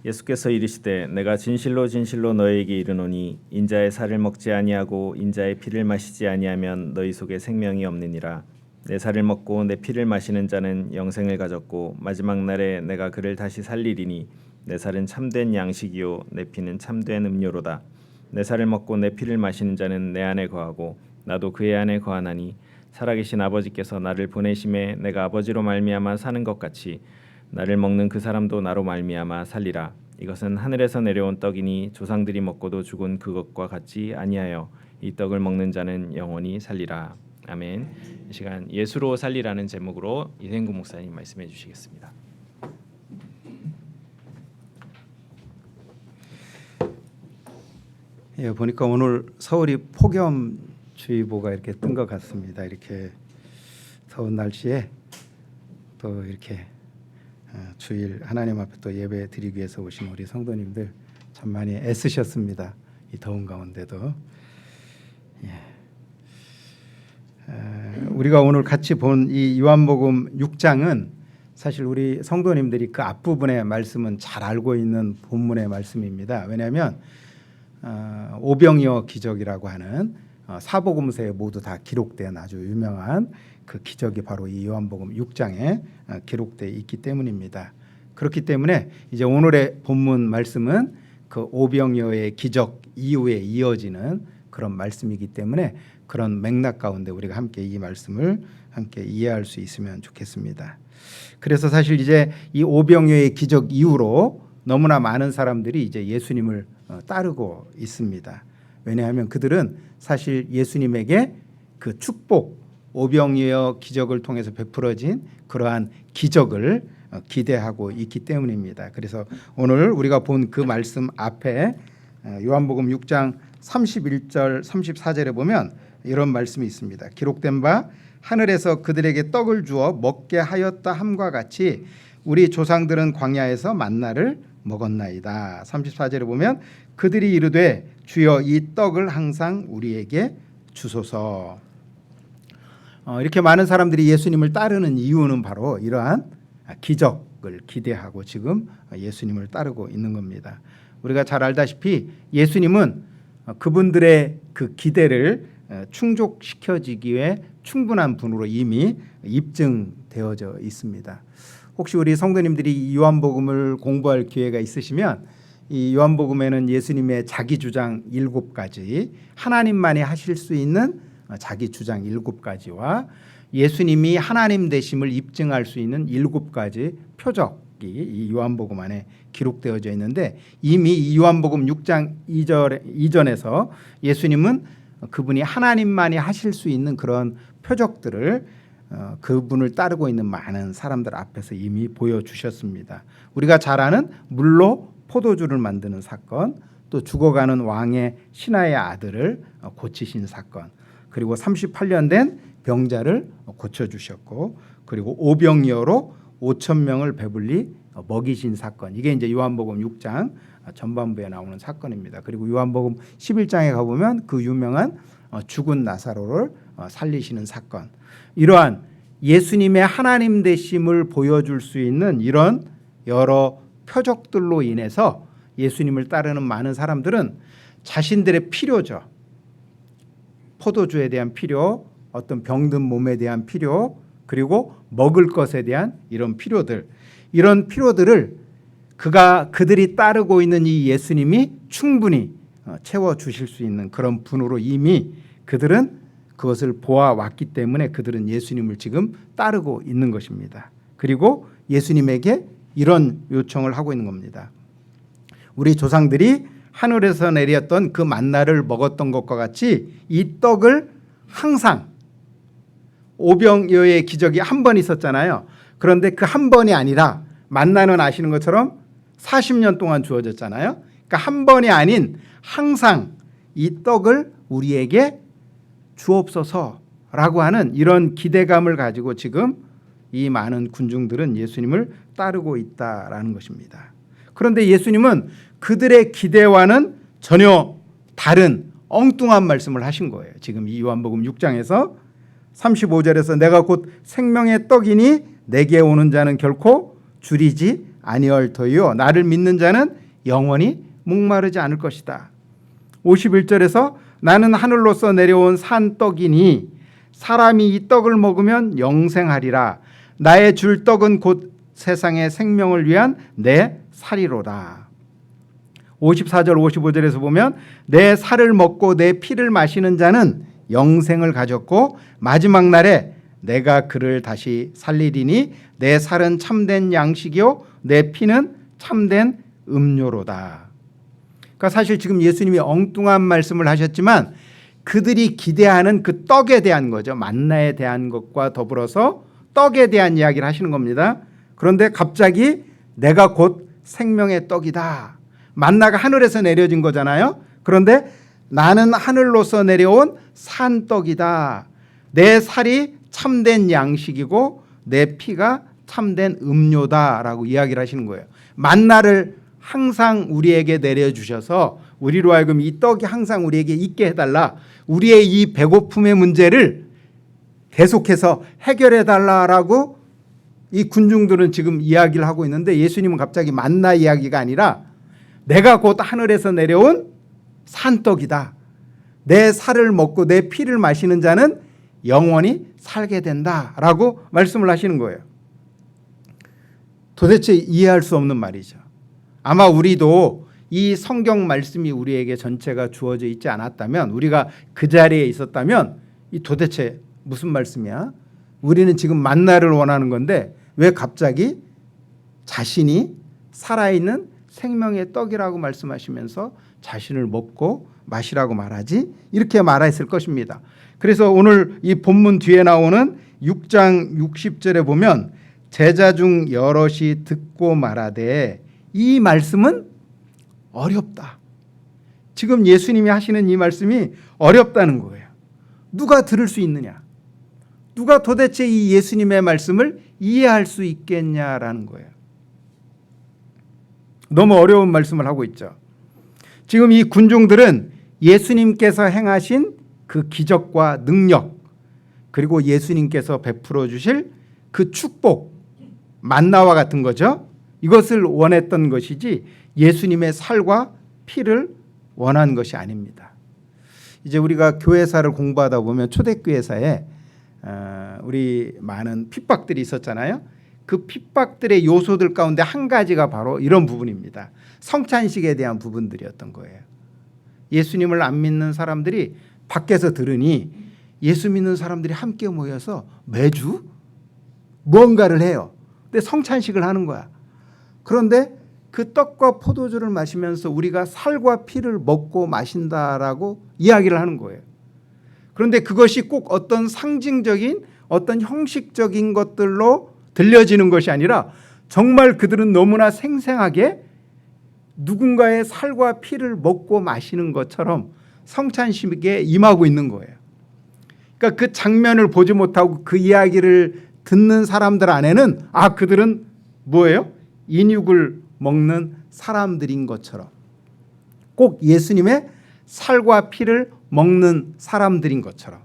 예수께서 이르시되 내가 진실로 진실로 너희에게 이르노니 인자의 살을 먹지 아니하고 인자의 피를 마시지 아니하면 너희 속에 생명이 없느니라. 내 살을 먹고 내 피를 마시는 자는 영생을 가졌고 마지막 날에 내가 그를 다시 살리리니 내 살은 참된 양식이요 내 피는 참된 음료로다. 내 살을 먹고 내 피를 마시는 자는 내 안에 거하고 나도 그의 안에 거하나니 살아계신 아버지께서 나를 보내심에 내가 아버지로 말미암아 사는 것 같이 나를 먹는 그 사람도 나로 말미암아 살리라. 이것은 하늘에서 내려온 떡이니 조상들이 먹고도 죽은 그것과 같지 아니하여 이 떡을 먹는 자는 영원히 살리라. 아멘. 이 시간 예수로 살리라는 제목으로 이생구 목사님 말씀해 주시겠습니다. 예, 보니까 오늘 서울이 폭염주의보가 이렇게 뜬 것 같습니다. 이렇게 더운 날씨에 또 이렇게 주일 하나님 앞에 또 예배 드리기 위해서 오신 우리 성도님들 참 많이 애쓰셨습니다. 이 더운 가운데도. 우리가 오늘 같이 본 이 요한복음 6장은 사실 우리 성도님들이 그 앞부분의 말씀은 잘 알고 있는 본문의 말씀입니다. 왜냐하면 오병이어 기적이라고 하는 사복음서에 모두 다 기록된 아주 유명한 그 기적이 바로 이 요한복음 6장에 기록되어 있기 때문입니다. 그렇기 때문에 이제 오늘의 본문 말씀은 그 오병이어의 기적 이후에 이어지는 그런 말씀이기 때문에 그런 맥락 가운데 우리가 함께 이 말씀을 함께 이해할 수 있으면 좋겠습니다. 그래서 사실 이제 이 오병이어의 기적 이후로 너무나 많은 사람들이 이제 예수님을 따르고 있습니다. 왜냐하면 그들은 사실 예수님에게 그 축복, 오병이어 기적을 통해서 베풀어진 그러한 기적을 기대하고 있기 때문입니다. 그래서 오늘 우리가 본 그 말씀 앞에 요한복음 6장 31절 34절에 보면 이런 말씀이 있습니다. 기록된 바 하늘에서 그들에게 떡을 주어 먹게 하였다 함과 같이 우리 조상들은 광야에서 만나를 먹었나이다. 34절에 보면 그들이 이르되 주여 이 떡을 항상 우리에게 주소서. 이렇게 많은 사람들이 예수님을 따르는 이유는 바로 이러한 기적을 기대하고 지금 예수님을 따르고 있는 겁니다. 우리가 잘 알다시피 예수님은 그분들의 그 기대를 충족시켜지기 위해 충분한 분으로 이미 입증되어져 있습니다. 혹시 우리 성도님들이 이 요한복음을 공부할 기회가 있으시면 이 요한복음에는 예수님의 자기 주장 7가지, 하나님만이 하실 수 있는 자기 주장 7가지와 예수님이 하나님 되심을 입증할 수 있는 7가지 표적이 이 요한복음 안에 기록되어져 있는데 이미 이 요한복음 6장 2절 이전에서 예수님은 그분이 하나님만이 하실 수 있는 그런 표적들을 그분을 따르고 있는 많은 사람들 앞에서 이미 보여주셨습니다. 우리가 잘 아는 물로 포도주를 만드는 사건, 또 죽어가는 왕의 신하의 아들을 고치신 사건, 그리고 38년 된 병자를 고쳐주셨고, 그리고 오병이어로 5,000명을 배불리 먹이신 사건. 이게 이제 요한복음 6장 전반부에 나오는 사건입니다. 그리고 요한복음 11장에 가보면 그 유명한 죽은 나사로를 살리시는 사건. 이러한 예수님의 하나님 되심을 보여줄 수 있는 이런 여러 표적들로 인해서 예수님을 따르는 많은 사람들은 자신들의 필요죠. 포도주에 대한 필요, 어떤 병든 몸에 대한 필요, 그리고 먹을 것에 대한 이런 필요들, 이런 필요들을 그들이 따르고 있는 이 예수님이 충분히 채워주실 수 있는 그런 분으로 이미 그들은 그것을 보아왔기 때문에 그들은 예수님을 지금 따르고 있는 것입니다. 그리고 예수님에게 이런 요청을 하고 있는 겁니다. 우리 조상들이 하늘에서 내렸던 그 만나를 먹었던 것과 같이 이 떡을 항상, 오병이어의 기적이 한 번 있었잖아요. 그런데 그 한 번이 아니라 만나는 아시는 것처럼 40년 동안 주어졌잖아요. 그러니까 한 번이 아닌 항상 이 떡을 우리에게 주옵소서라고 하는 이런 기대감을 가지고 지금 이 많은 군중들은 예수님을 따르고 있다라는 것입니다. 그런데 예수님은 그들의 기대와는 전혀 다른 엉뚱한 말씀을 하신 거예요. 지금 이 요한복음 6장에서 35절에서 내가 곧 생명의 떡이니 내게 오는 자는 결코 줄이지 아니할 터이요 나를 믿는 자는 영원히 목마르지 않을 것이다. 51절에서 나는 하늘로서 내려온 산떡이니 사람이 이 떡을 먹으면 영생하리라. 나의 줄 떡은 곧 세상의 생명을 위한 내 살이로다. 54절 55절에서 보면 내 살을 먹고 내 피를 마시는 자는 영생을 가졌고 마지막 날에 내가 그를 다시 살리리니 내 살은 참된 양식이요 내 피는 참된 음료로다. 그러니까 사실 지금 예수님이 엉뚱한 말씀을 하셨지만 그들이 기대하는 그 떡에 대한 거죠. 만나에 대한 것과 더불어서 떡에 대한 이야기를 하시는 겁니다. 그런데 갑자기 내가 곧 생명의 떡이다. 만나가 하늘에서 내려진 거잖아요. 그런데 나는 하늘로서 내려온 산떡이다. 내 살이 참된 양식이고 내 피가 참된 음료다라고 이야기를 하시는 거예요. 만나를 항상 우리에게 내려주셔서 우리로 하여금 이 떡이 항상 우리에게 있게 해달라. 우리의 이 배고픔의 문제를 계속해서 해결해달라라고 이 군중들은 지금 이야기를 하고 있는데 예수님은 갑자기 만나 이야기가 아니라 내가 곧 하늘에서 내려온 산떡이다. 내 살을 먹고 내 피를 마시는 자는 영원히 살게 된다라고 말씀을 하시는 거예요. 도대체 이해할 수 없는 말이죠. 아마 우리도 이 성경 말씀이 우리에게 전체가 주어져 있지 않았다면 우리가 그 자리에 있었다면 이 도대체 무슨 말씀이야? 우리는 지금 만나를 원하는 건데 왜 갑자기 자신이 살아있는 생명의 떡이라고 말씀하시면서 자신을 먹고 마시라고 말하지? 이렇게 말했을 것입니다. 그래서 오늘 이 본문 뒤에 나오는 6장 60절에 보면 제자 중 여럿이 듣고 말하되 이 말씀은 어렵다. 지금 예수님이 하시는 이 말씀이 어렵다는 거예요. 누가 들을 수 있느냐? 누가 도대체 이 예수님의 말씀을 이해할 수 있겠냐라는 거예요. 너무 어려운 말씀을 하고 있죠. 지금 이 군중들은 예수님께서 행하신 그 기적과 능력 그리고 예수님께서 베풀어 주실 그 축복 만나와 같은 거죠. 이것을 원했던 것이지 예수님의 살과 피를 원한 것이 아닙니다. 이제 우리가 교회사를 공부하다 보면 초대교회사에 우리 많은 핍박들이 있었잖아요. 그 핍박들의 요소들 가운데 한 가지가 바로 이런 부분입니다. 성찬식에 대한 부분들이었던 거예요. 예수님을 안 믿는 사람들이 밖에서 들으니 예수 믿는 사람들이 함께 모여서 매주 무언가를 해요. 근데 성찬식을 하는 거야. 그런데 그 떡과 포도주를 마시면서 우리가 살과 피를 먹고 마신다라고 이야기를 하는 거예요. 그런데 그것이 꼭 어떤 상징적인 어떤 형식적인 것들로 들려지는 것이 아니라 정말 그들은 너무나 생생하게 누군가의 살과 피를 먹고 마시는 것처럼 성찬식에 임하고 있는 거예요. 그러니까 그 장면을 보지 못하고 그 이야기를 듣는 사람들 안에는 그들은 뭐예요? 인육을 먹는 사람들인 것처럼 꼭 예수님의 살과 피를 먹는 사람들인 것처럼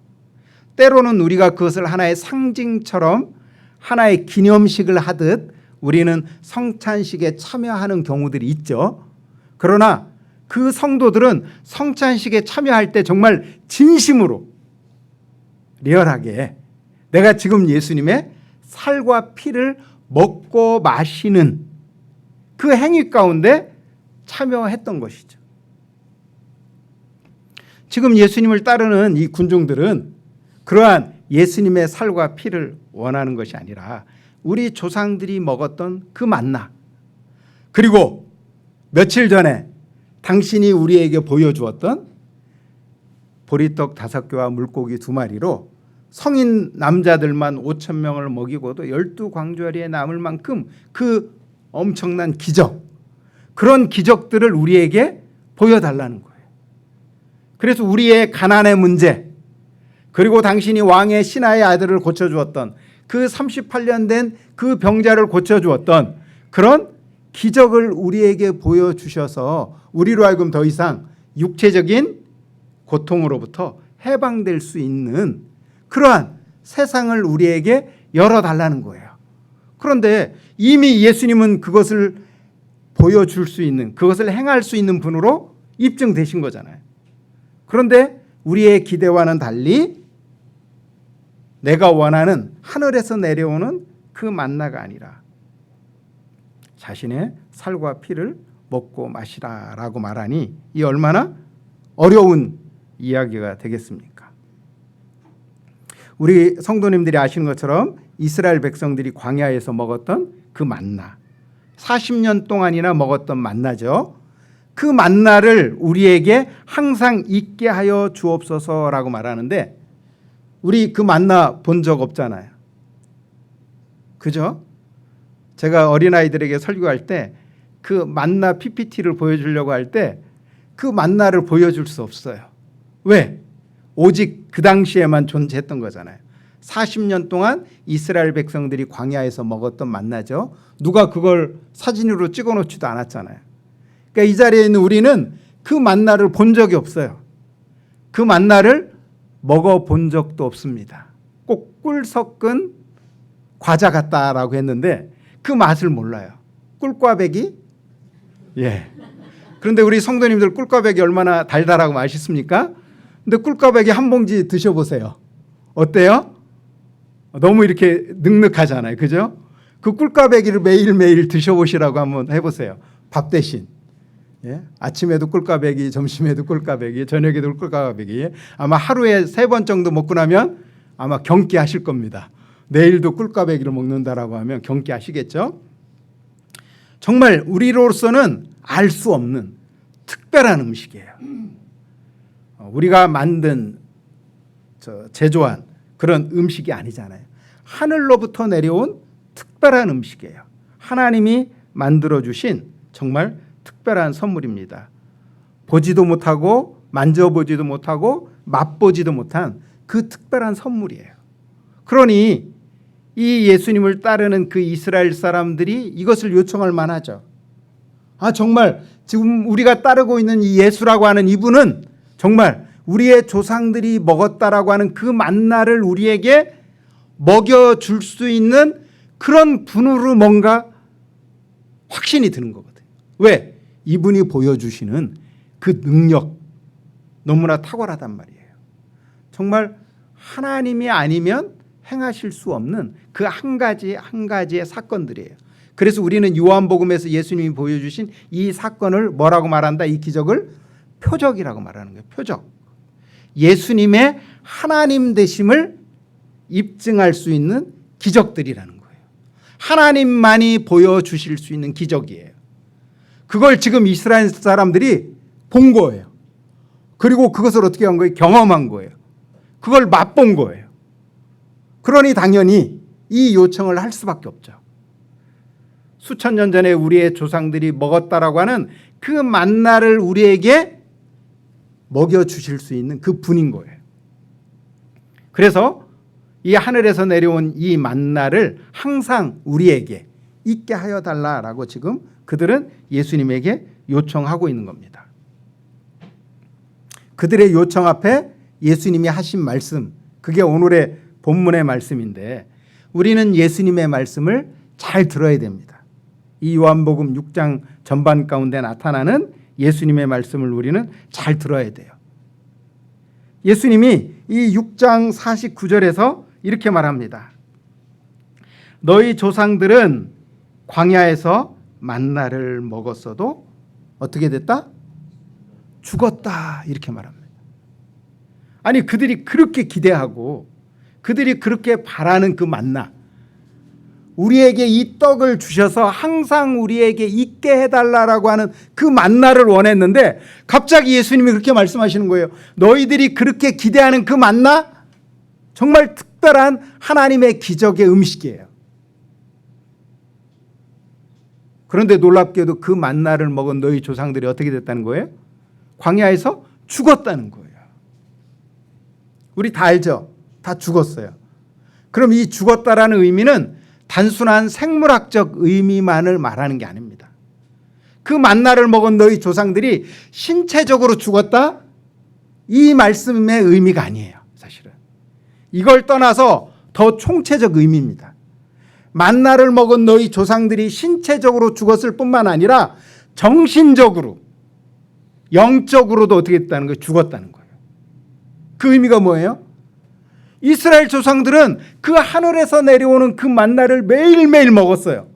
때로는 우리가 그것을 하나의 상징처럼 하나의 기념식을 하듯 우리는 성찬식에 참여하는 경우들이 있죠. 그러나 그 성도들은 성찬식에 참여할 때 정말 진심으로 리얼하게 내가 지금 예수님의 살과 피를 먹고 마시는 그 행위 가운데 참여했던 것이죠. 지금 예수님을 따르는 이 군중들은 그러한 예수님의 살과 피를 원하는 것이 아니라 우리 조상들이 먹었던 그 만나 그리고 며칠 전에 당신이 우리에게 보여주었던 보리떡 5개와 물고기 2마리로 성인 남자들만 5,000명을 먹이고도 12광주리에 남을 만큼 그 엄청난 기적 그런 기적들을 우리에게 보여달라는 거예요. 그래서 우리의 가난의 문제 그리고 당신이 왕의 신하의 아들을 고쳐주었던 그 38년 된 그 병자를 고쳐주었던 그런 기적을 우리에게 보여주셔서 우리로 하여금 더 이상 육체적인 고통으로부터 해방될 수 있는 그러한 세상을 우리에게 열어달라는 거예요. 그런데 이미 예수님은 그것을 보여줄 수 있는, 그것을 행할 수 있는 분으로 입증되신 거잖아요. 그런데 우리의 기대와는 달리 내가 원하는 하늘에서 내려오는 그 만나가 아니라 자신의 살과 피를 먹고 마시라라고 말하니 이 얼마나 어려운 이야기가 되겠습니까? 우리 성도님들이 아시는 것처럼 이스라엘 백성들이 광야에서 먹었던 그 만나, 40년 동안이나 먹었던 만나죠. 그 만나를 우리에게 항상 있게 하여 주옵소서라고 말하는데 우리 그 만나 본 적 없잖아요. 그죠? 제가 어린아이들에게 설교할 때 그 만나 PPT를 보여주려고 할 때 그 만나를 보여줄 수 없어요. 왜? 오직 그 당시에만 존재했던 거잖아요. 40년 동안 이스라엘 백성들이 광야에서 먹었던 만나죠. 누가 그걸 사진으로 찍어놓지도 않았잖아요. 그러니까 이 자리에 있는 우리는 그 만나를 본 적이 없어요. 그 만나를 먹어본 적도 없습니다. 꼭 꿀 섞은 과자 같다라고 했는데 그 맛을 몰라요. 꿀꽈배기? 예. 그런데 우리 성도님들 꿀꽈배기 얼마나 달달하고 맛있습니까? 근데 꿀꽈배기 한 봉지 드셔보세요. 어때요? 너무 이렇게 눅눅하잖아요. 그죠? 그 꿀꽈배기를 매일매일 드셔보시라고 한번 해보세요. 밥 대신. 예? 아침에도 꿀꽈배기, 점심에도 꿀꽈배기, 저녁에도 꿀꽈배기. 아마 하루에 3번 정도 먹고 나면 아마 경기하실 겁니다. 내일도 꿀꽈배기를 먹는다라고 하면 경기하시겠죠? 정말 우리로서는 알 수 없는 특별한 음식이에요. 우리가 만든 제조한 그런 음식이 아니잖아요. 하늘로부터 내려온 특별한 음식이에요. 하나님이 만들어주신 정말 특별한 선물입니다. 보지도 못하고 만져보지도 못하고 맛보지도 못한 그 특별한 선물이에요. 그러니 이 예수님을 따르는 그 이스라엘 사람들이 이것을 요청할 만하죠. 아, 정말 지금 우리가 따르고 있는 이 예수라고 하는 이분은 정말 우리의 조상들이 먹었다라고 하는 그 만나를 우리에게 먹여줄 수 있는 그런 분으로 뭔가 확신이 드는 거거든요. 왜? 이분이 보여주시는 그 능력 너무나 탁월하단 말이에요. 정말 하나님이 아니면 행하실 수 없는 그 한 가지 한 가지의 사건들이에요. 그래서 우리는 요한복음에서 예수님이 보여주신 이 사건을 뭐라고 말한다? 이 기적을 표적이라고 말하는 거예요. 표적. 예수님의 하나님 되심을 입증할 수 있는 기적들이라는 거예요. 하나님만이 보여주실 수 있는 기적이에요. 그걸 지금 이스라엘 사람들이 본 거예요. 그리고 그것을 어떻게 한 거예요? 경험한 거예요. 그걸 맛본 거예요. 그러니 당연히 이 요청을 할 수밖에 없죠. 수천 년 전에 우리의 조상들이 먹었다라고 하는 그 만나를 우리에게 먹여주실 수 있는 그 분인 거예요. 그래서 이 하늘에서 내려온 이 만나를 항상 우리에게 있게 하여 달라라고 지금 그들은 예수님에게 요청하고 있는 겁니다. 그들의 요청 앞에 예수님이 하신 말씀, 그게 오늘의 본문의 말씀인데 우리는 예수님의 말씀을 잘 들어야 됩니다. 이 요한복음 6장 전반 가운데 나타나는 예수님의 말씀을 우리는 잘 들어야 돼요. 예수님이 이 6장 49절에서 이렇게 말합니다. 너희 조상들은 광야에서 만나를 먹었어도 어떻게 됐다? 죽었다. 이렇게 말합니다. 아니, 그들이 그렇게 기대하고 그들이 그렇게 바라는 그 만나, 우리에게 이 떡을 주셔서 항상 우리에게 있게 해달라고 하는 그 만나를 원했는데 갑자기 예수님이 그렇게 말씀하시는 거예요. 너희들이 그렇게 기대하는 그 만나, 정말 특별한 하나님의 기적의 음식이에요. 그런데 놀랍게도 그 만나를 먹은 너희 조상들이 어떻게 됐다는 거예요? 광야에서 죽었다는 거예요. 우리 다 알죠? 다 죽었어요. 그럼 이 죽었다라는 의미는 단순한 생물학적 의미만을 말하는 게 아닙니다. 그 만나를 먹은 너희 조상들이 신체적으로 죽었다? 이 말씀의 의미가 아니에요. 사실은. 이걸 떠나서 더 총체적 의미입니다. 만나를 먹은 너희 조상들이 신체적으로 죽었을 뿐만 아니라 정신적으로, 영적으로도 어떻게 됐다는 거예요? 죽었다는 거예요. 그 의미가 뭐예요? 이스라엘 조상들은 그 하늘에서 내려오는 그 만나를 매일매일 먹었어요.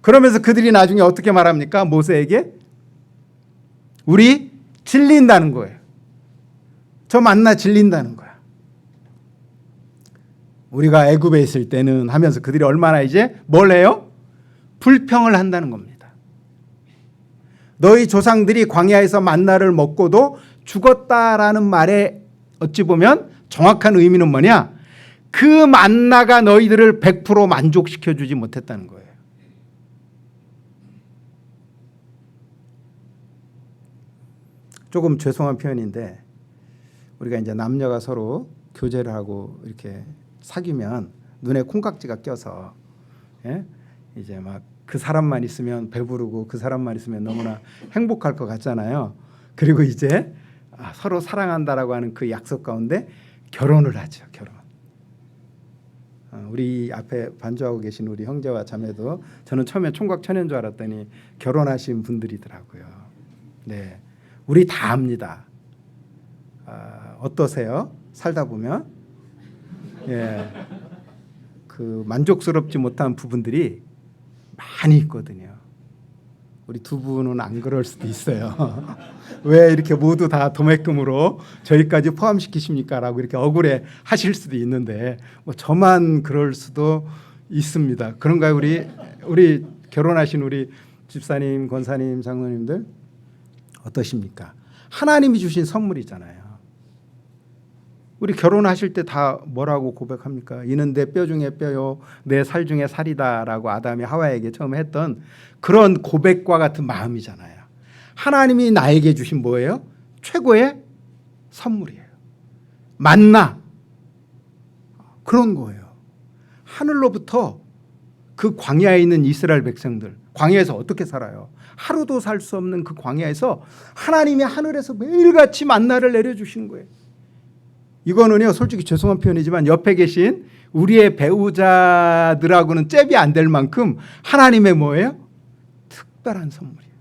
그러면서 그들이 나중에 어떻게 말합니까? 모세에게 우리 질린다는 거예요. 저 만나 질린다는 거야. 우리가 애굽에 있을 때는 하면서 그들이 얼마나 이제 뭘 해요? 불평을 한다는 겁니다. 너희 조상들이 광야에서 만나를 먹고도 죽었다라는 말에 어찌 보면 정확한 의미는 뭐냐? 그 만나가 너희들을 100% 만족시켜주지 못했다는 거예요. 조금 죄송한 표현인데 우리가 이제 남녀가 서로 교제를 하고 이렇게 사귀면 눈에 콩깍지가 껴서 이제 막 그 사람만 있으면 배부르고 그 사람만 있으면 너무나 행복할 것 같잖아요. 그리고 이제 서로 사랑한다라고 하는 그 약속 가운데 결혼을 하죠. 결혼. 우리 앞에 반주하고 계신 우리 형제와 자매도 저는 처음에 총각 처녀인 줄 알았더니 결혼하신 분들이더라고요. 네, 우리 다 압니다. 어떠세요? 살다 보면 그 만족스럽지 못한 부분들이 많이 있거든요. 우리 두 분은 안 그럴 수도 있어요. 왜 이렇게 모두 다 도매금으로 저희까지 포함시키십니까? 라고 이렇게 억울해 하실 수도 있는데 뭐 저만 그럴 수도 있습니다. 그런가요? 우리 결혼하신 우리 집사님, 권사님, 장로님들 어떠십니까? 하나님이 주신 선물이잖아요. 우리 결혼하실 때 다 뭐라고 고백합니까? 이는 내 뼈 중에 뼈요 내 살 중에 살이다라고 아담이 하와에게 처음에 했던 그런 고백과 같은 마음이잖아요. 하나님이 나에게 주신 뭐예요? 최고의 선물이에요. 만나. 그런 거예요. 하늘로부터 그 광야에 있는 이스라엘 백성들, 광야에서 어떻게 살아요? 하루도 살 수 없는 그 광야에서 하나님이 하늘에서 매일같이 만나를 내려주신 거예요. 이거는요, 솔직히 죄송한 표현이지만 옆에 계신 우리의 배우자들하고는 잽이 안 될 만큼 하나님의 뭐예요? 특별한 선물이에요.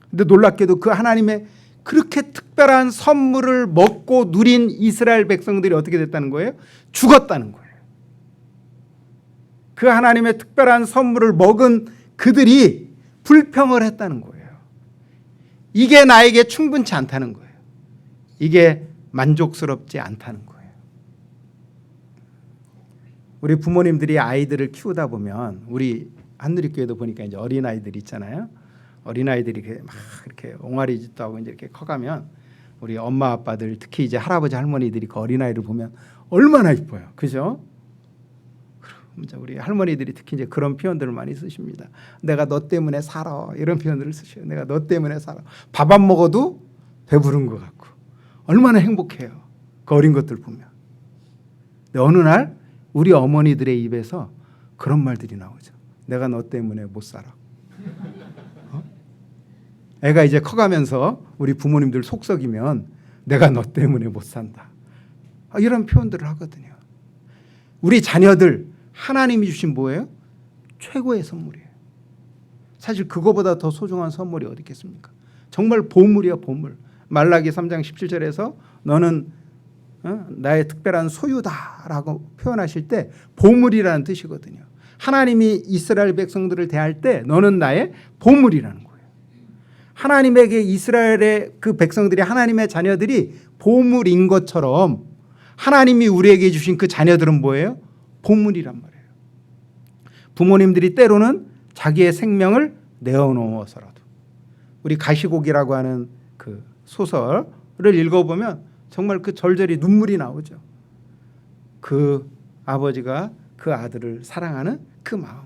근데 놀랍게도 그 하나님의 그렇게 특별한 선물을 먹고 누린 이스라엘 백성들이 어떻게 됐다는 거예요? 죽었다는 거예요. 그 하나님의 특별한 선물을 먹은 그들이 불평을 했다는 거예요. 이게 나에게 충분치 않다는 거예요. 이게 만족스럽지 않다는 거예요. 우리 부모님들이 아이들을 키우다 보면 우리 한누리교회도 보니까 이제 어린아이들 있잖아요. 어린아이들이 막 이렇게 옹알이 짓도 하고 이제 이렇게 커가면 우리 엄마 아빠들 특히 이제 할아버지 할머니들이 그 어린아이를 보면 얼마나 이뻐요. 그죠? 이제 우리 할머니들이 특히 이제 그런 표현들을 많이 쓰십니다. 내가 너 때문에 살아. 이런 표현들을 쓰셔요. 내가 너 때문에 살아. 밥 안 먹어도 배부른 것 같고 얼마나 행복해요. 그 어린 것들 보면. 근데 어느 날 우리 어머니들의 입에서 그런 말들이 나오죠. 내가 너 때문에 못 살아. 애가 이제 커가면서 우리 부모님들 속썩이면 내가 너 때문에 못 산다. 이런 표현들을 하거든요. 우리 자녀들 하나님이 주신 뭐예요? 최고의 선물이에요. 사실 그거보다 더 소중한 선물이 어디 있겠습니까? 정말 보물이야, 보물. 말라기 3장 17절에서 너는 나의 특별한 소유다라고 표현하실 때 보물이라는 뜻이거든요. 하나님이 이스라엘 백성들을 대할 때 너는 나의 보물이라는 거예요. 하나님에게 이스라엘의 그 백성들이 하나님의 자녀들이 보물인 것처럼 하나님이 우리에게 주신 그 자녀들은 뭐예요? 보물이란 말이에요. 부모님들이 때로는 자기의 생명을 내어놓아서라도 우리 가시곡이라고 하는 그 소설을 읽어보면 정말 그 절절히 눈물이 나오죠. 그 아버지가 그 아들을 사랑하는 그 마음.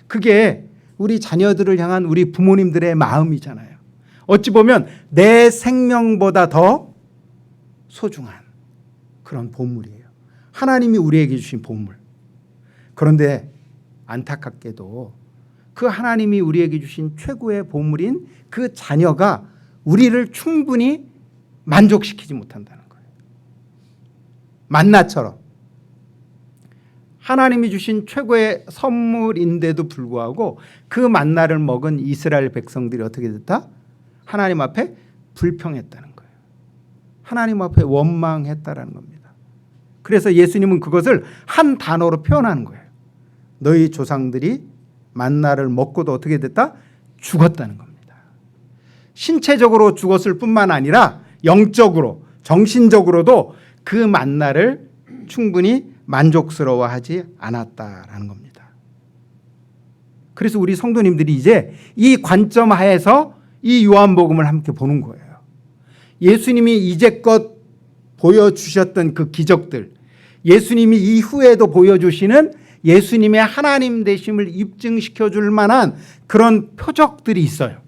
그게 우리 자녀들을 향한 우리 부모님들의 마음이잖아요. 어찌 보면 내 생명보다 더 소중한 그런 보물이에요. 하나님이 우리에게 주신 보물. 그런데 안타깝게도 그 하나님이 우리에게 주신 최고의 보물인 그 자녀가 우리를 충분히 만족시키지 못한다는 거예요. 만나처럼 하나님이 주신 최고의 선물인데도 불구하고 그 만나를 먹은 이스라엘 백성들이 어떻게 됐다? 하나님 앞에 불평했다는 거예요. 하나님 앞에 원망했다라는 겁니다. 그래서 예수님은 그것을 한 단어로 표현하는 거예요. 너희 조상들이 만나를 먹고도 어떻게 됐다? 죽었다는 겁니다. 신체적으로 죽었을 뿐만 아니라 영적으로, 정신적으로도 그 만나를 충분히 만족스러워하지 않았다라는 겁니다. 그래서 우리 성도님들이 이제 이 관점 하에서 이 요한복음을 함께 보는 거예요. 예수님이 이제껏 보여주셨던 그 기적들, 예수님이 이후에도 보여주시는 예수님의 하나님 되심을 입증시켜 줄 만한 그런 표적들이 있어요.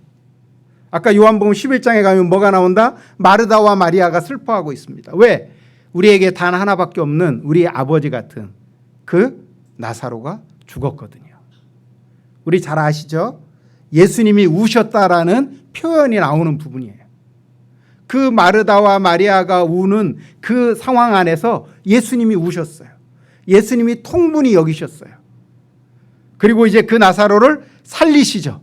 아까 요한복음 11장에 가면 뭐가 나온다? 마르다와 마리아가 슬퍼하고 있습니다. 왜? 우리에게 단 하나밖에 없는 우리 아버지 같은 그 나사로가 죽었거든요. 우리 잘 아시죠? 예수님이 우셨다라는 표현이 나오는 부분이에요. 그 마르다와 마리아가 우는 그 상황 안에서 예수님이 우셨어요. 예수님이 통분히 여기셨어요. 그리고 이제 그 나사로를 살리시죠.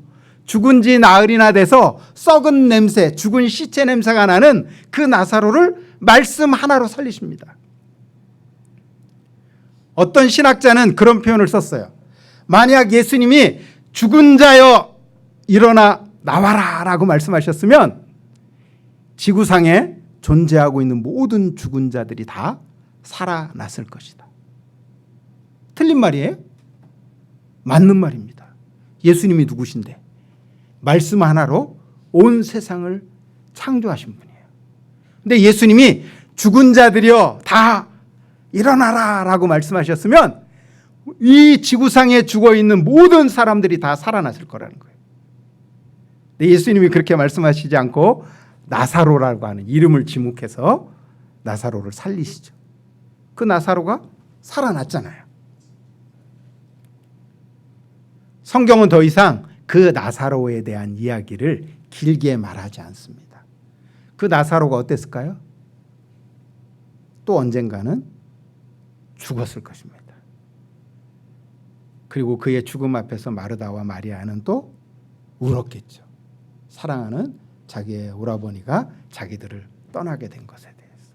죽은 지 나흘이나 돼서 썩은 냄새, 죽은 시체 냄새가 나는 그 나사로를 말씀 하나로 살리십니다. 어떤 신학자는 그런 표현을 썼어요. 만약 예수님이 죽은 자여 일어나 나와라 라고 말씀하셨으면 지구상에 존재하고 있는 모든 죽은 자들이 다 살아났을 것이다. 틀린 말이에요? 맞는 말입니다. 예수님이 누구신데? 말씀 하나로 온 세상을 창조하신 분이에요. 근데 예수님이 죽은 자들이여 다 일어나라 라고 말씀하셨으면 이 지구상에 죽어있는 모든 사람들이 다 살아났을 거라는 거예요. 근데 예수님이 그렇게 말씀하시지 않고 나사로라고 하는 이름을 지목해서 나사로를 살리시죠. 그 나사로가 살아났잖아요. 성경은 더 이상 그 나사로에 대한 이야기를 길게 말하지 않습니다. 그 나사로가 어땠을까요? 또 언젠가는 죽었을 것입니다. 그리고 그의 죽음 앞에서 마르다와 마리아는 또 울었겠죠. 사랑하는 자기의 오라버니가 자기들을 떠나게 된 것에 대해서.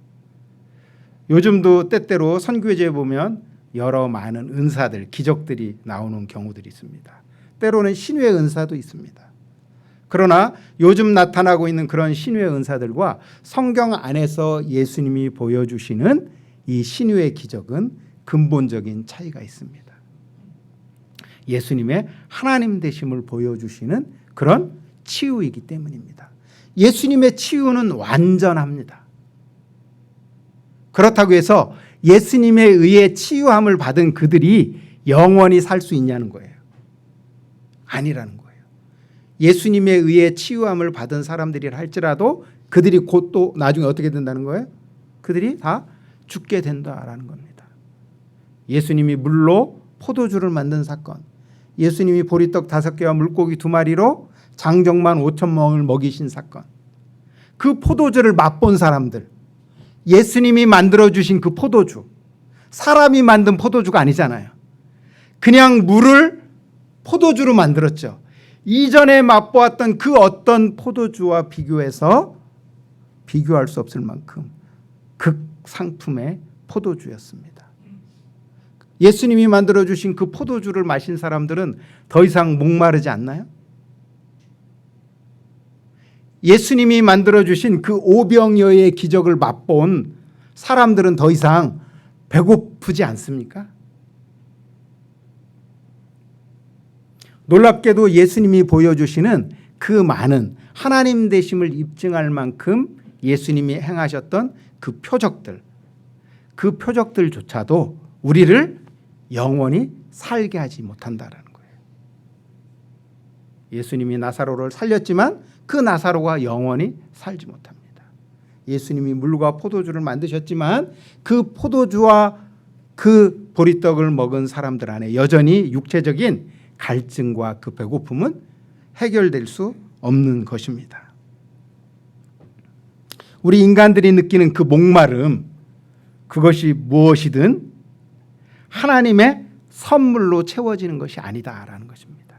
요즘도 때때로 선교제에 보면 여러 많은 은사들, 기적들이 나오는 경우들이 있습니다. 때로는 신유의 은사도 있습니다. 그러나 요즘 나타나고 있는 그런 신유의 은사들과 성경 안에서 예수님이 보여주시는 이 신유의 기적은 근본적인 차이가 있습니다. 예수님의 하나님 되심을 보여주시는 그런 치유이기 때문입니다. 예수님의 치유는 완전합니다. 그렇다고 해서 예수님에 의해 치유함을 받은 그들이 영원히 살 수 있냐는 거예요. 아니라는 거예요. 예수님에 의해 치유함을 받은 사람들이라 할지라도 그들이 곧 또 나중에 어떻게 된다는 거예요? 그들이 다 죽게 된다라는 겁니다. 예수님이 물로 포도주를 만든 사건, 예수님이 보리떡 5개와 물고기 2마리로 장정만 5,000명을 먹이신 사건, 그 포도주를 맛본 사람들, 예수님이 만들어주신 그 포도주, 사람이 만든 포도주가 아니잖아요. 그냥 물을 포도주로 만들었죠. 이전에 맛보았던 그 어떤 포도주와 비교해서 비교할 수 없을 만큼 극상품의 포도주였습니다. 예수님이 만들어주신 그 포도주를 마신 사람들은 더 이상 목마르지 않나요? 예수님이 만들어주신 그 오병이어의 기적을 맛본 사람들은 더 이상 배고프지 않습니까? 놀랍게도 예수님이 보여주시는 그 많은 하나님 되심을 입증할 만큼 예수님이 행하셨던 그 표적들조차도 우리를 영원히 살게 하지 못한다라는 거예요. 예수님이 나사로를 살렸지만 그 나사로가 영원히 살지 못합니다. 예수님이 물과 포도주를 만드셨지만 그 포도주와 그 보리떡을 먹은 사람들 안에 여전히 육체적인 갈증과 그 배고픔은 해결될 수 없는 것입니다. 우리 인간들이 느끼는 그 목마름, 그것이 무엇이든 하나님의 선물로 채워지는 것이 아니다라는 것입니다.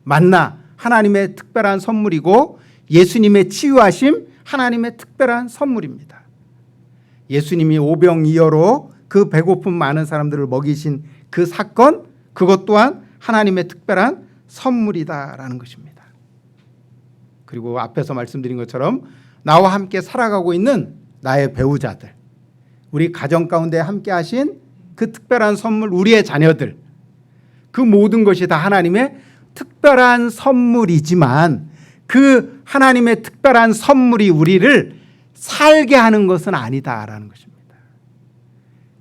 만나 하나님의 특별한 선물이고 예수님의 치유하심 하나님의 특별한 선물입니다. 예수님이 오병이어로 그 배고픔 많은 사람들을 먹이신 그 사건, 그것 또한 하나님의 특별한 선물이다라는 것입니다. 그리고 앞에서 말씀드린 것처럼 나와 함께 살아가고 있는 나의 배우자들, 우리 가정 가운데 함께 하신 그 특별한 선물, 우리의 자녀들, 그 모든 것이 다 하나님의 특별한 선물이지만 그 하나님의 특별한 선물이 우리를 살게 하는 것은 아니다라는 것입니다.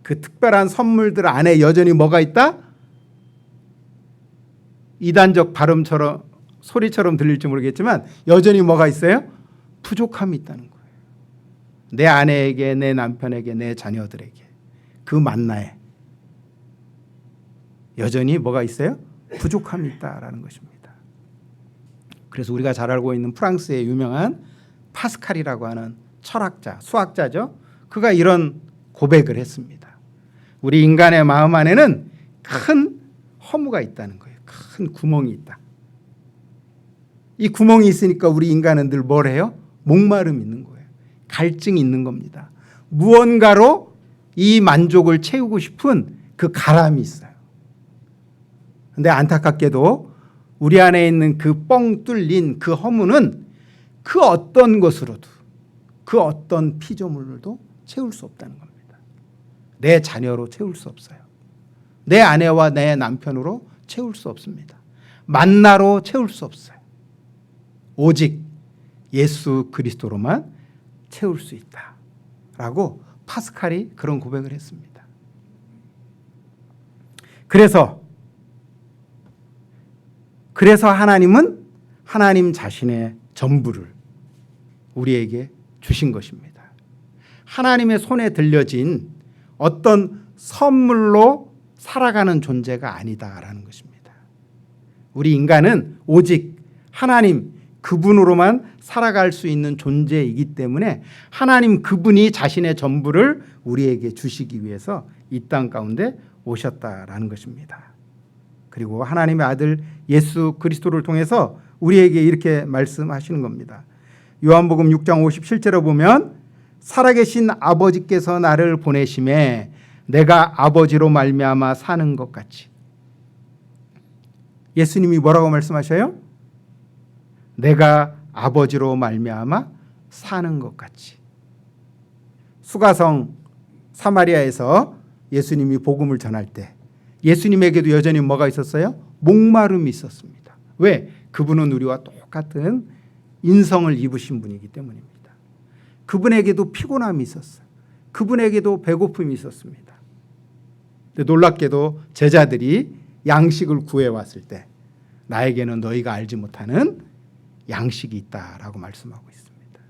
그 특별한 선물들 안에 여전히 뭐가 있다? 이단적 발음처럼 소리처럼 들릴지 모르겠지만 여전히 뭐가 있어요? 부족함이 있다는 거예요. 내 아내에게, 내 남편에게, 내 자녀들에게 그 만나에 여전히 뭐가 있어요? 부족함이 있다라는 것입니다. 그래서 우리가 잘 알고 있는 프랑스의 유명한 파스칼이라고 하는 철학자, 수학자죠. 그가 이런 고백을 했습니다. 우리 인간의 마음 안에는 큰 허무가 있다는 거예요. 큰 구멍이 있다. 이 구멍이 있으니까 우리 인간은 늘 뭘 해요? 목마름이 있는 거예요. 갈증이 있는 겁니다. 무언가로 이 만족을 채우고 싶은 그 가람이 있어요. 그런데 안타깝게도 우리 안에 있는 그 뻥 뚫린 그 허무는 그 어떤 것으로도 그 어떤 피조물로도 채울 수 없다는 겁니다. 내 자녀로 채울 수 없어요. 내 아내와 내 남편으로 채울 수 없습니다. 만나로 채울 수 없어요. 오직 예수 그리스도로만 채울 수 있다라고 파스칼이 그런 고백을 했습니다. 그래서 하나님은 하나님 자신의 전부를 우리에게 주신 것입니다. 하나님의 손에 들려진 어떤 선물로 살아가는 존재가 아니다라는 것입니다. 우리 인간은 오직 하나님 그분으로만 살아갈 수 있는 존재이기 때문에 하나님 그분이 자신의 전부를 우리에게 주시기 위해서 이 땅 가운데 오셨다라는 것입니다. 그리고 하나님의 아들 예수 그리스도를 통해서 우리에게 이렇게 말씀하시는 겁니다. 요한복음 6장 57절에 보면 살아계신 아버지께서 나를 보내심에 내가 아버지로 말미암아 사는 것 같이. 예수님이 뭐라고 말씀하셔요? 내가 아버지로 말미암아 사는 것 같이. 수가성 사마리아에서 예수님이 복음을 전할 때 예수님에게도 여전히 뭐가 있었어요? 목마름이 있었습니다. 왜? 그분은 우리와 똑같은 인성을 입으신 분이기 때문입니다. 그분에게도 피곤함이 있었어요. 그분에게도 배고픔이 있었습니다. 근데 놀랍게도 제자들이 양식을 구해왔을 때 나에게는 너희가 알지 못하는 양식이 있다라고 말씀하고 있습니다.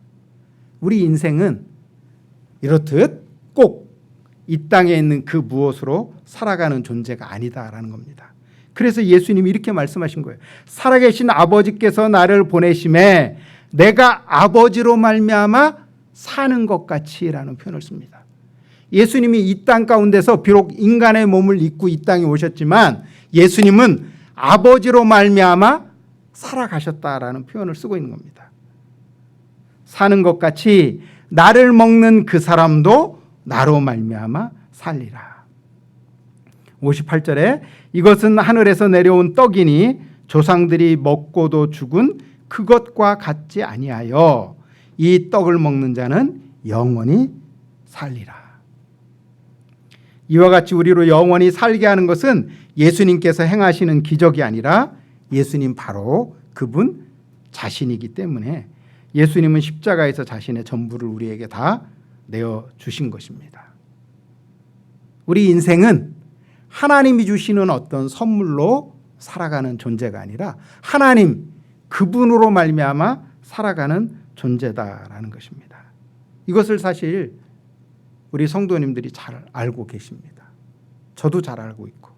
우리 인생은 이렇듯 꼭 이 땅에 있는 그 무엇으로 살아가는 존재가 아니다라는 겁니다. 그래서 예수님이 이렇게 말씀하신 거예요. 살아계신 아버지께서 나를 보내심에 내가 아버지로 말미암아 사는 것 같이라는 표현을 씁니다. 예수님이 이 땅 가운데서 비록 인간의 몸을 입고 이 땅에 오셨지만 예수님은 아버지로 말미암아 살아가셨다라는 표현을 쓰고 있는 겁니다. 사는 것 같이 나를 먹는 그 사람도 나로 말미암아 살리라. 58절에 이것은 하늘에서 내려온 떡이니 조상들이 먹고도 죽은 그것과 같지 아니하여 이 떡을 먹는 자는 영원히 살리라. 이와 같이 우리로 영원히 살게 하는 것은 예수님께서 행하시는 기적이 아니라 예수님 바로 그분 자신이기 때문에 예수님은 십자가에서 자신의 전부를 우리에게 다 내어주신 것입니다. 우리 인생은 하나님이 주시는 어떤 선물로 살아가는 존재가 아니라 하나님 그분으로 말미암아 살아가는 존재다라는 것입니다. 이것을 사실 우리 성도님들이 잘 알고 계십니다. 저도 잘 알고 있고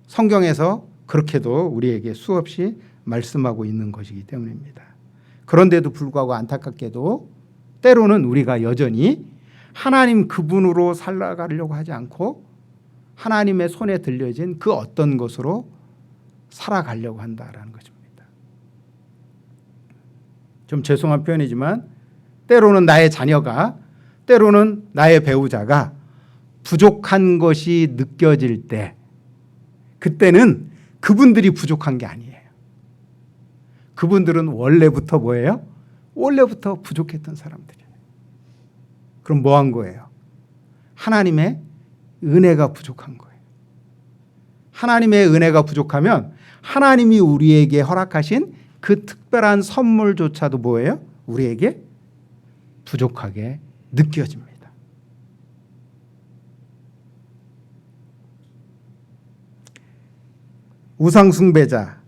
성경에서 그렇게도 우리에게 수없이 말씀하고 있는 것이기 때문입니다. 그런데도 불구하고 안타깝게도 때로는 우리가 여전히 하나님 그분으로 살아가려고 하지 않고 하나님의 손에 들려진 그 어떤 것으로 살아가려고 한다라는 것입니다. 좀 죄송한 표현이지만 때로는 나의 자녀가, 때로는 나의 배우자가 부족한 것이 느껴질 때, 그때는 그분들이 부족한 게 아니에요. 그분들은 원래부터 뭐예요? 원래부터 부족했던 사람들이에요. 그럼 뭐 한 거예요? 하나님의 은혜가 부족한 거예요. 하나님의 은혜가 부족하면 하나님이 우리에게 허락하신 그 특별한 선물조차도 뭐예요? 우리에게 부족하게 느껴집니다. 우상숭배자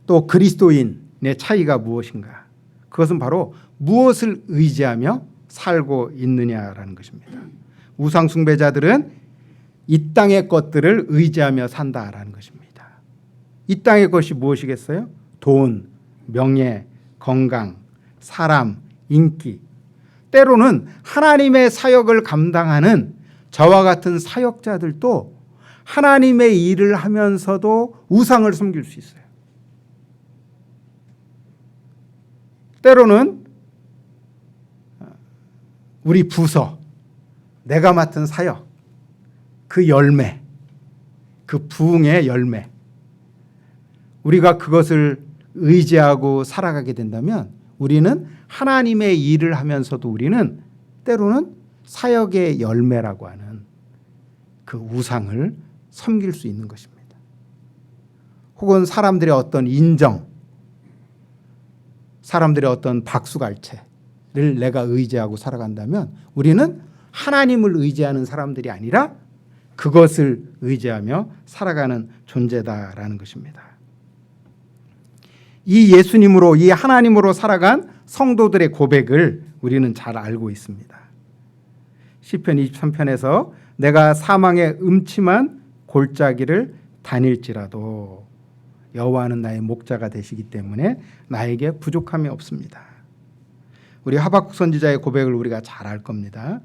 또 그리스도인의 차이가 무엇인가? 그것은 바로 무엇을 의지하며 살고 있느냐라는 것입니다. 우상숭배자들은 이 땅의 것들을 의지하며 산다라는 것입니다. 이 땅의 것이 무엇이겠어요? 돈, 명예, 건강, 사람, 인기. 때로는 하나님의 사역을 감당하는 저와 같은 사역자들도 하나님의 일을 하면서도 우상을 섬길 수 있어요. 때로는 우리 부서, 내가 맡은 사역, 그 열매, 그 부흥의 열매, 우리가 그것을 의지하고 살아가게 된다면 우리는 하나님의 일을 하면서도 우리는 때로는 사역의 열매라고 하는 그 우상을 섬길 수 있는 것입니다. 혹은 사람들의 어떤 인정, 사람들의 어떤 박수갈채를 내가 의지하고 살아간다면 우리는 하나님을 의지하는 사람들이 아니라 그것을 의지하며 살아가는 존재다라는 것입니다. 이 예수님으로, 이 하나님으로 살아간 성도들의 고백을 우리는 잘 알고 있습니다. 시편 23편에서 내가 사망의 음침한 골짜기를 다닐지라도 여호와는 나의 목자가 되시기 때문에 나에게 부족함이 없습니다. 우리 하박국 선지자의 고백을 우리가 잘 알 겁니다.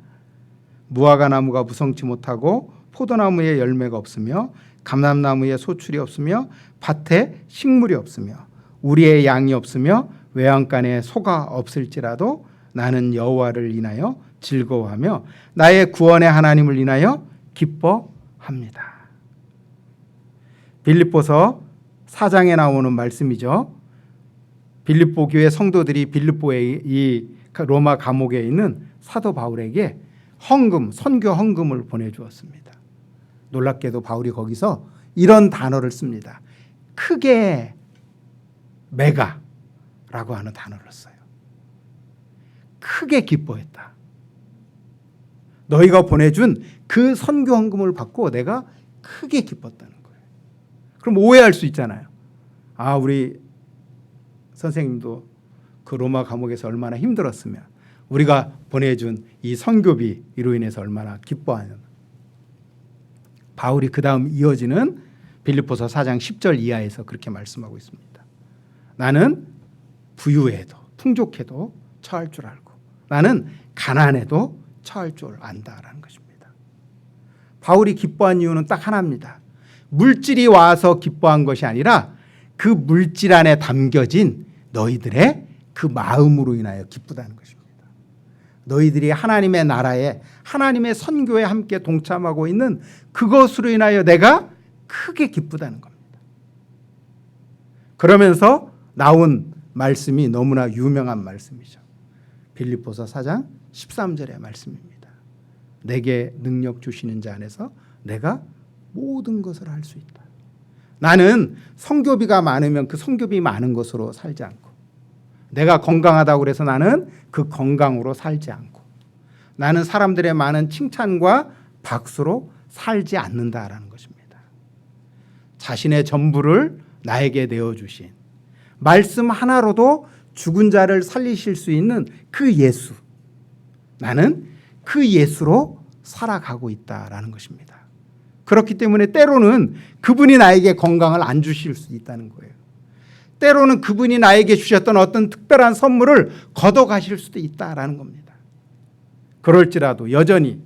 무화과 나무가 무성치 못하고 포도나무에 열매가 없으며 감람나무에 소출이 없으며 밭에 식물이 없으며 우리의 양이 없으며 외양간에 소가 없을지라도 나는 여호와를 인하여 즐거워하며 나의 구원의 하나님을 인하여 기뻐합니다. 빌립보서 4장에 나오는 말씀이죠. 빌립보 교회 성도들이 빌립보의 이 로마 감옥에 있는 사도 바울에게 헌금, 선교 헌금을 보내주었습니다. 놀랍게도 바울이 거기서 이런 단어를 씁니다. 크게 메가라고 하는 단어를 써요. 크게 기뻐했다. 너희가 보내준 그 선교 헌금을 받고 내가 크게 기뻤다는 거예요. 그럼 오해할 수 있잖아요. 아, 우리 선생님도 그 로마 감옥에서 얼마나 힘들었으면 우리가 보내준 이 선교비로 인해서 얼마나 기뻐하는. 바울이 그 다음 이어지는 빌립보서 4장 10절 이하에서 그렇게 말씀하고 있습니다. 나는 부유해도 풍족해도 처할 줄 알고 나는 가난해도 처할 줄 안다라는 것입니다. 바울이 기뻐한 이유는 딱 하나입니다. 물질이 와서 기뻐한 것이 아니라 그 물질 안에 담겨진 너희들의 그 마음으로 인하여 기쁘다는 것입니다. 너희들이 하나님의 나라에 하나님의 선교에 함께 동참하고 있는 그것으로 인하여 내가 크게 기쁘다는 겁니다. 그러면서 나온 말씀이 너무나 유명한 말씀이죠. 빌립보서 4장 13절의 말씀입니다. 내게 능력 주시는 자 안에서 내가 모든 것을 할 수 있다. 나는 선교비가 많으면 그 선교비 많은 것으로 살지 않고 내가 건강하다고 그래서 나는 그 건강으로 살지 않고 나는 사람들의 많은 칭찬과 박수로 살지 않는다라는 것입니다. 자신의 전부를 나에게 내어주신 말씀 하나로도 죽은 자를 살리실 수 있는 그 예수, 나는 그 예수로 살아가고 있다라는 것입니다. 그렇기 때문에 때로는 그분이 나에게 건강을 안 주실 수 있다는 거예요. 때로는 그분이 나에게 주셨던 어떤 특별한 선물을 걷어가실 수도 있다라는 겁니다. 그럴지라도 여전히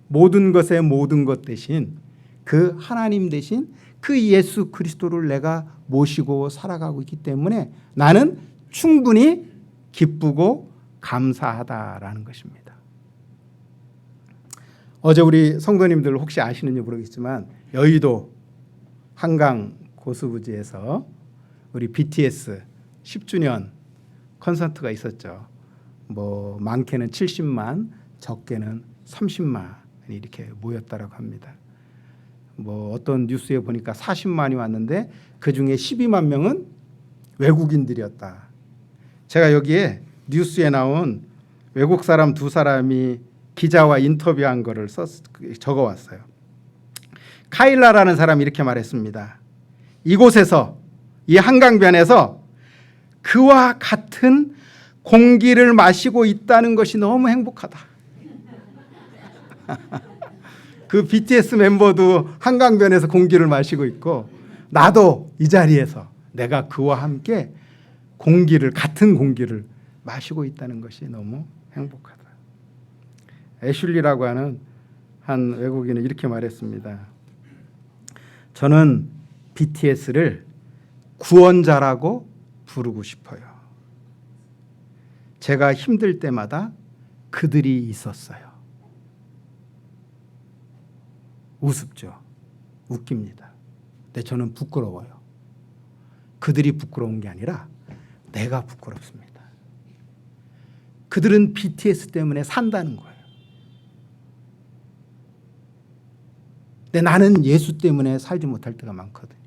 모든 것의 모든 것 대신 그 하나님 대신 그 예수 그리스도를 내가 모시고 살아가고 있기 때문에 나는 충분히 기쁘고 감사하다라는 것입니다. 어제 우리 성도님들 혹시 아시는지 모르겠지만 여의도 한강 고수부지에서 우리 BTS 10주년 콘서트가 있었죠. 뭐 많게는 70만, 적게는 30만이 이렇게 모였다라고 합니다. 뭐 어떤 뉴스에 보니까 40만이 왔는데 그중에 12만 명은 외국인들이었다. 제가 여기에 뉴스에 나온 외국 사람 두 사람이 기자와 인터뷰한 거를 적어왔어요. 카일라라는 사람이 이렇게 말했습니다. 이곳에서 이 한강변에서 그와 같은 공기를 마시고 있다는 것이 너무 행복하다. 그 BTS 멤버도 한강변에서 공기를 마시고 있고 나도 이 자리에서 내가 그와 함께 같은 공기를 마시고 있다는 것이 너무 행복하다. 애슐리라고 하는 한 외국인은 이렇게 말했습니다. 저는 BTS를 구원자라고 부르고 싶어요. 제가 힘들 때마다 그들이 있었어요. 우습죠. 웃깁니다. 근데 저는 부끄러워요. 그들이 부끄러운 게 아니라 내가 부끄럽습니다. 그들은 BTS 때문에 산다는 거예요. 근데 나는 예수 때문에 살지 못할 때가 많거든요.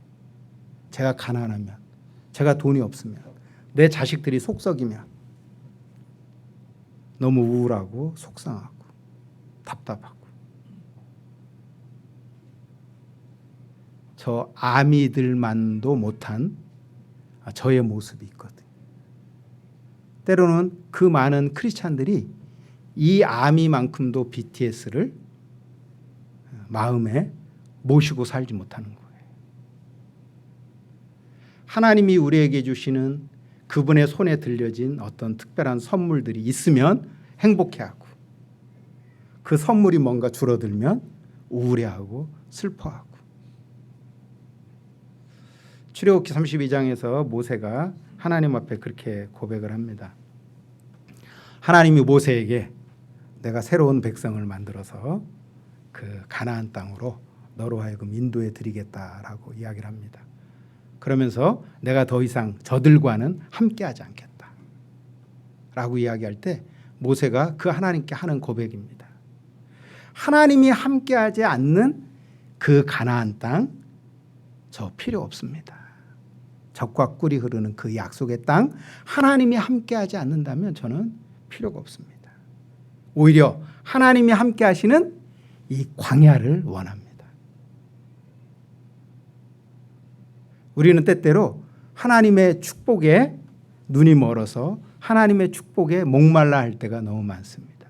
제가 가난하면, 제가 돈이 없으면, 내 자식들이 속썩이면 너무 우울하고 속상하고 답답하고 저 아미들만도 못한 저의 모습이 있거든요. 때로는 그 많은 크리스찬들이 이 아미만큼도 BTS를 마음에 모시고 살지 못하는 거예요. 하나님이 우리에게 주시는 그분의 손에 들려진 어떤 특별한 선물들이 있으면 행복해하고 그 선물이 뭔가 줄어들면 우울해하고 슬퍼하고 출애굽기 32장에서 모세가 하나님 앞에 그렇게 고백을 합니다. 하나님이 모세에게 내가 새로운 백성을 만들어서 그 가나안 땅으로 너로 하여금 인도해 드리겠다라고 이야기를 합니다. 그러면서 내가 더 이상 저들과는 함께하지 않겠다 라고 이야기할 때 모세가 그 하나님께 하는 고백입니다. 하나님이 함께하지 않는 그 가나안 땅 저 필요 없습니다. 젖과 꿀이 흐르는 그 약속의 땅 하나님이 함께하지 않는다면 저는 필요가 없습니다. 오히려 하나님이 함께하시는 이 광야를 원합니다. 우리는 때때로 하나님의 축복에 눈이 멀어서 하나님의 축복에 목말라 할 때가 너무 많습니다.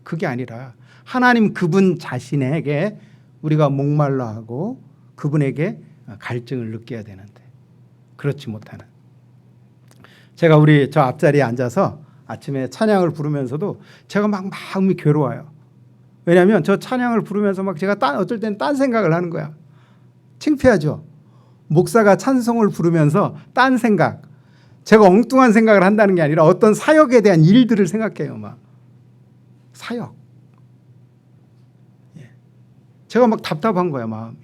그게 아니라 하나님 그분 자신에게 우리가 목말라 하고 그분에게 갈증을 느껴야 되는데 그렇지 못하는. 제가 우리 저 앞자리에 앉아서 아침에 찬양을 부르면서도 제가 막 마음이 괴로워요. 왜냐하면 저 찬양을 부르면서 막 제가 어쩔 때는 딴 생각을 하는 거야. 창피하죠. 목사가 찬송을 부르면서 딴 생각, 제가 엉뚱한 생각을 한다는 게 아니라 어떤 사역에 대한 일들을 생각해요. 막 사역. 제가 막 답답한 거야 마음이.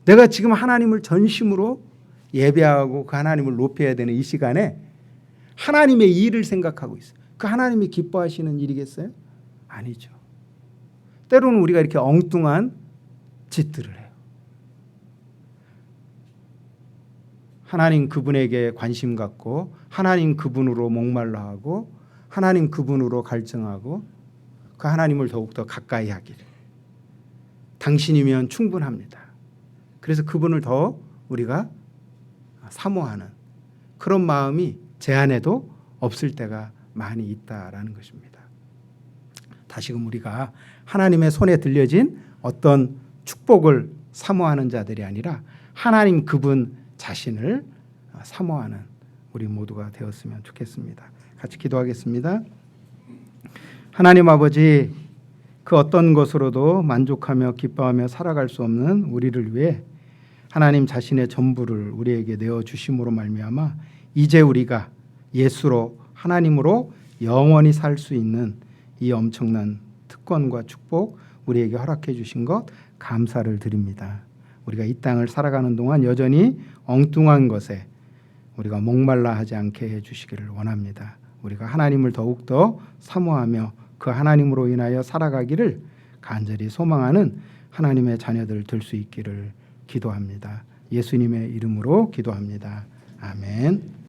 내가 지금 하나님을 전심으로 예배하고 그 하나님을 높여야 되는 이 시간에 하나님의 일을 생각하고 있어요. 그 하나님이 기뻐하시는 일이겠어요? 아니죠. 때로는 우리가 이렇게 엉뚱한 짓들을 해요. 하나님 그분에게 관심 갖고 하나님 그분으로 목말라 하고 하나님 그분으로 갈증하고 그 하나님을 더욱더 가까이 하기를. 당신이면 충분합니다. 그래서 그분을 더 우리가 사모하는 그런 마음이 제 안에도 없을 때가 많이 있다라는 것입니다. 다시금 우리가 하나님의 손에 들려진 어떤 축복을 사모하는 자들이 아니라 하나님 그분 자신을 사모하는 우리 모두가 되었으면 좋겠습니다. 같이 기도하겠습니다. 하나님 아버지, 그 어떤 것으로도 만족하며 기뻐하며 살아갈 수 없는 우리를 위해 하나님 자신의 전부를 우리에게 내어 주심으로 말미암아 이제 우리가 예수로 하나님으로 영원히 살 수 있는 이 엄청난 특권과 축복 우리에게 허락해 주신 것 감사를 드립니다. 우리가 이 땅을 살아가는 동안 여전히 엉뚱한 것에 우리가 목말라 하지 않게 해 주시기를 원합니다. 우리가 하나님을 더욱더 사모하며 그 하나님으로 인하여 살아가기를 간절히 소망하는 하나님의 자녀들 될 수 있기를 기도합니다. 예수님의 이름으로 기도합니다. 아멘.